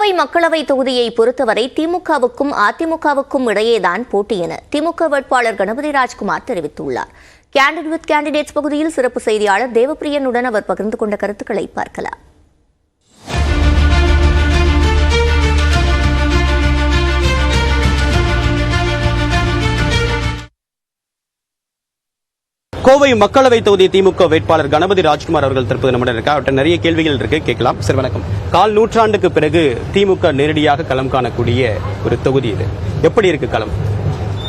கோவை மக்களவை தொகுதியை பொறுத்தவரை திமுகவுக்கும் அதிமுகவுக்கும் இடையேதான் போட்டி என திமுக வேட்பாளர் கணபதி ராஜ்குமார் தெரிவித்துள்ளார். கேண்டிட் வித் கேண்டிடேட்ஸ் பகுதியில் சிறப்பு செய்தியாளர் தேவப்பிரியனுடன் அவர் பகிர்ந்து கொண்ட கருத்துக்களை பார்க்கலாம். கோவை மக்களவை தொகுதி திமுக வேட்பாளர் கணபதி ராஜ்குமார் அவர்கள் தற்போது நம்முடன் இருக்கார். அவர்கிட்ட நிறைய கேள்விகள் இருக்கு, கேட்கலாம். சார் வணக்கம். கால் நூற்றாண்டுக்கு பிறகு திமுக நேரடியாக களம் காணக்கூடிய ஒரு தொகுதி இது. எப்படி இருக்கு களம்?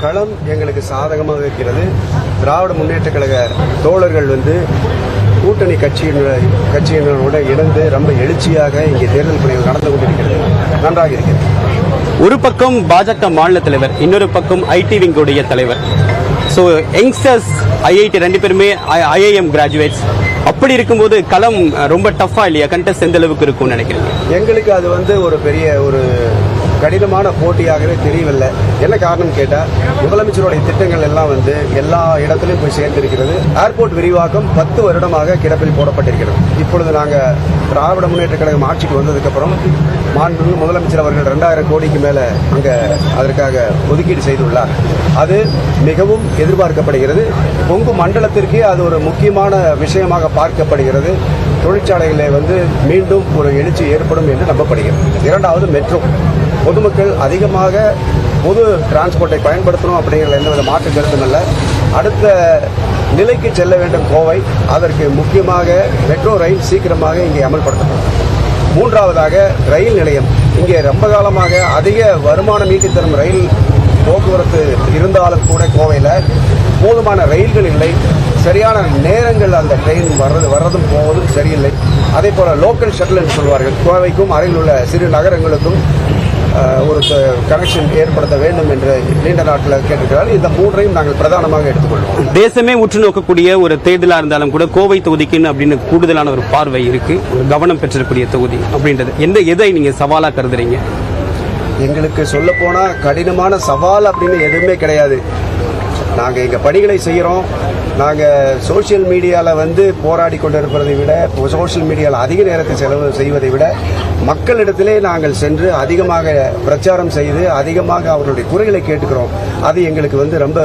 களம் எங்களுக்கு சாதகமாக இருக்கிறது. திராவிட முன்னேற்ற கழக தோழர்கள் கூட்டணி கட்சியினரோட இணைந்து ரொம்ப எழுச்சியாக இங்கே தேர்தல் பணிகள் நடந்து கொண்டிருக்கிறது. நன்றாக இருக்கிறது. ஒரு பக்கம் பாஜக மாநில தலைவர், இன்னொரு பக்கம் ஐடி விங்குடைய தலைவர். ஸோ யங்ஸ்டர்ஸ் ஐஐடி ரெண்டு பேருமே ஐஐஎம் கிராஜுவேட்ஸ். அப்படி இருக்கும்போது களம் ரொம்ப டஃபா இல்லையா? கண்டெஸ்ட் எந்த அளவுக்கு இருக்கும்னு நினைக்கிறீங்க? எங்களுக்கு அது ஒரு பெரிய ஒரு கடினமான போட்டியாகவே தெரியவில்லை. என்ன காரணம் கேட்டால், முதலமைச்சருடைய திட்டங்கள் எல்லாம் எல்லா இடத்திலும் போய் சேர்ந்திருக்கிறது. ஏர்போர்ட் விரிவாக்கம் 10 வருடமாக கிடப்பில் போடப்பட்டிருக்கிறது. இப்பொழுது நாங்கள் திராவிட முன்னேற்ற கழகம் ஆட்சிக்கு வந்ததுக்கப்புறம் மாண்புமிகு முதலமைச்சர் அவர்கள் 2000 கோடிக்கு மேலே அங்கே அதற்காக ஒதுக்கீடு செய்துள்ளார். அது மிகவும் எதிர்பார்க்கப்படுகிறது. கொங்கு மண்டலத்திற்கே அது ஒரு முக்கியமான விஷயமாக பார்க்கப்படுகிறது. தொழிற்சாலைகளை மீண்டும் ஒரு எழுச்சி ஏற்படும் என்று நம்பப்படுகிறது. இரண்டாவது, மெட்ரோ. பொதுமக்கள் அதிகமாக பொது டிரான்ஸ்போர்ட்டை பயன்படுத்தணும் அப்படிங்கிற எந்தவித மாற்று கருத்தும் இல்லை. அடுத்த நிலைக்கு செல்ல வேண்டும் கோவை. அதற்கு முக்கியமாக மெட்ரோ ரயில் சீக்கிரமாக இங்கே அமல்படுத்தப்படும். மூன்றாவதாக, ரயில் நிலையம். இங்கே ரொம்ப காலமாக அதிக வருமானம் ஈட்டித் தரும் ரயில் போக்குவரத்து இருந்தாலும் கூட கோவையில் போதுமான ரயில்கள் இல்லை. சரியான நேரங்கள் அந்த ட்ரெயின் வர்றதும் போவதும் சரியில்லை. அதே போல லோக்கல் ஷட்டில் என்று சொல்வார்கள். கோவைக்கும் அருகில் உள்ள சிறு நகரங்களுக்கும் ஒரு கனெக்ஷன் ஏற்படுத்த வேண்டும் என்று நீண்ட நாட்டில் கேட்டிருக்கிறார்கள். இந்த மூன்றையும் நாங்கள் பிரதானமாக எடுத்துக்கொள்வோம். தேசமே உற்று நோக்கக்கூடிய ஒரு தேர்தலாக இருந்தாலும் கூட கோவை தொகுதிக்குன்னு அப்படின்னு கூடுதலான ஒரு பார்வை இருக்கு. ஒரு கவனம் பெற்றிருக்கக்கூடிய தொகுதி அப்படின்றது எதை நீங்க சவாலா கருதுறீங்க? எங்களுக்கு சொல்ல போனா கடினமான சவால் அப்படின்னு எதுவுமே கிடையாது. நாங்கள் எங்கள் பணிகளை செய்கிறோம். நாங்கள் சோசியல் மீடியாவில் போராடி கொண்டிருப்பதை விட, சோசியல் மீடியாவில் அதிக நேரத்தை செலவு செய்வதை விட, மக்களிடத்திலே நாங்கள் சென்று அதிகமாக பிரச்சாரம் செய்து அதிகமாக அவர்களுடைய குறைகளை கேட்டுக்கிறோம். அது எங்களுக்கு ரொம்ப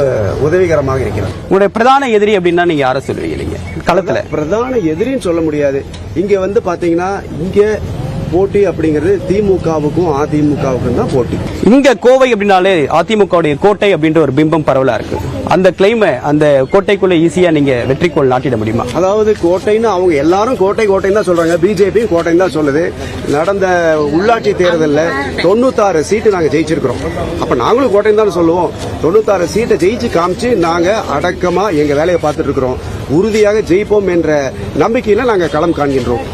உதவிகரமாக இருக்கிறது. உங்களுடைய பிரதான எதிரி அப்படின்னா நீங்க யாரை சொல்லுவீங்க களத்துல? பிரதான எதிரின்னு சொல்ல முடியாது. இங்கே பாத்தீங்கன்னா இங்கே போட்டி அப்படிங்கிறது திமுகவுக்கும் அதிமுகவுக்கும் தான் போட்டி. இங்க கோவை அப்படின்னாலே அதிமுகவுடைய கோட்டை அப்படின்ற ஒரு பிம்பம் பரவலா இருக்கு. அந்த கிளைமை அந்த கோட்டைக்குள்ள ஈஸியா நீங்க வெற்றிக்கோள் நாட்டிட முடியுமா? அதாவது கோட்டைன்னு அவங்க எல்லாரும் கோட்டைன்னு தான் சொல்றாங்க. பிஜேபியும் கோட்டைன்னு தான் சொல்லுது. நடந்த உள்ளாட்சி தேர்தலில் 96 சீட்டு நாங்க ஜெயிச்சிருக்கிறோம். அப்ப நாங்களும் கோட்டைன்னு தான் சொல்லுவோம். 96 சீட்டை ஜெயிச்சு காமிச்சு நாங்க அடக்கமா எங்க வேலையை பார்த்துட்டு இருக்கிறோம். உறுதியாக ஜெயிப்போம் என்ற நம்பிக்கையில நாங்க களம் காண்கின்றோம்.